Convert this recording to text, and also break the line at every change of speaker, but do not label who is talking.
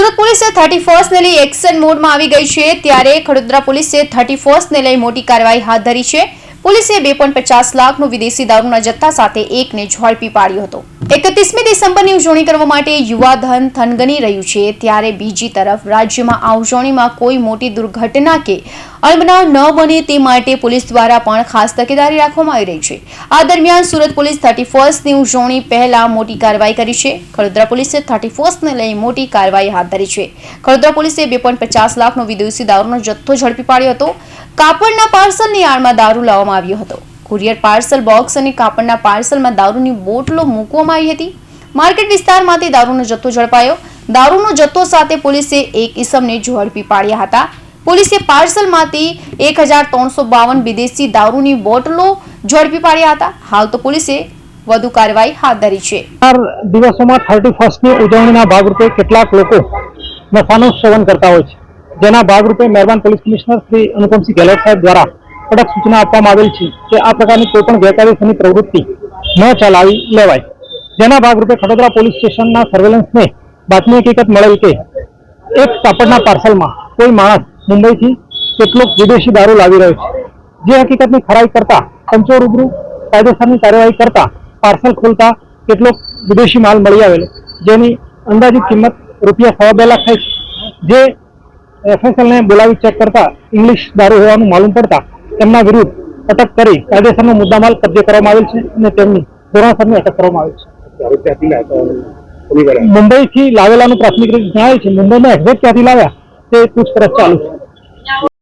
સુરત પોલીસે 31st ને લઈ એક્શન મોડમાં આવી ગઈ છે ત્યારે ખડોદરા પોલીસે 31st ને લઈ મોટી કાર્યવાહી હાથ ધરી છે। પોલીસે 2.50 લાખનો વિદેશી દારૂના જથ્થા સાથે એકને ઝડપી પાડ્યો હતો। 31મી ડિસેમ્બરની ઉજવણી કરવા માટે યુવાધન થનગની રહ્યું છે ત્યારે બીજી તરફ રાજ્યમાં આ ઉજવણીમાં કોઈ મોટી દુર્ઘટના કે અણબનાવ ન બને તે માટે પોલીસ દ્વારા પણ ખાસ તકેદારી રાખવામાં આવી રહી છે। આ દરમિયાન સુરત પોલીસ 31મી ઉજવણી પહેલા મોટી કાર્યવાહી કરી છે। ખડોદરા પોલીસે 31st ને લઈ મોટી કાર્યવાહી હાથ ધરી છે। ખડોદરા પોલીસે 2.50 લાખનો વિદેશી દારૂનો જથ્થો ઝડપી પાડ્યો હતો। કાપડના પાર્સલની આડમાં દારૂ લાવવામાં આવ્યો હતો। કુરિયર પાર્સલ બોક્સ અને કાપડના પાર્સલમાં દારૂની બોટલો મૂકવામાં આવી હતી। માર્કેટ વિસ્તારમાંથી દારૂનો જથ્થો ઝડપાયો। દારૂનો જથ્થો સાથે પોલીસે એક ઈસમને ઝડપી પાડ્યા હતા। પોલીસે પાર્સલમાંથી 1352 વિદેશી દારૂની બોટલો ઝડપી પાડ્યા હતા। હાલ તો પોલીસે વધુ કાર્યવાહી હાથ ધરી છે।
દિવસોમાં 31મી ઉજવણીના ભાગરૂપે કેટલાક લોકો નશાનું સેવન કરતા હોય છે, જેના ભાગરૂપે મહેરબાન પોલીસ કમિશનર શ્રી અનુપમસિંહ ગેહલોત સાહેબ દ્વારા કડક સૂચના આપવામાં આવેલ છે કે આ પ્રકારની કોઈ પણ ગેરકાયદેસરની પ્રવૃત્તિ ન ચલાવી લેવાય। જેના ભાગરૂપે ખડોદરા પોલીસ સ્ટેશનના સર્વેલન્સને બાતમી હકીકત મળેલ કે એક કાપડના પાર્સલમાં કોઈ માણસ મુંબઈથી કેટલોક વિદેશી દારૂ લાવી રહ્યો છે, જે હકીકતની ખરાઈ કરતા પંચો રૂબરૂ કાયદેસરની કાર્યવાહી કરતા પાર્સલ ખોલતા કેટલોક વિદેશી માલ મળી આવેલો, જેની અંદાજિત કિંમત ₹2.25 લાખ થાય છે। જે FSLને બોલાવી ચેક કરતા ઇંગ્લિશ દારૂ હોવાનું માલુમ પડતા તેમના વિરુદ્ધ અટક કરી કાયદેસરનો મુદ્દામાલ કબજે કરવામાં આવેલ છે અને તેમની ધોરણસરની અટક કરવામાં આવેલ છે। મુંબઈથી લાવેલાનું પ્રાથમિક રીતે જણાય છે। મુંબઈમાં એક્ઝેક્ટ ક્યાંથી લાવ્યા તે પૂછપરછ ચાલુ છે।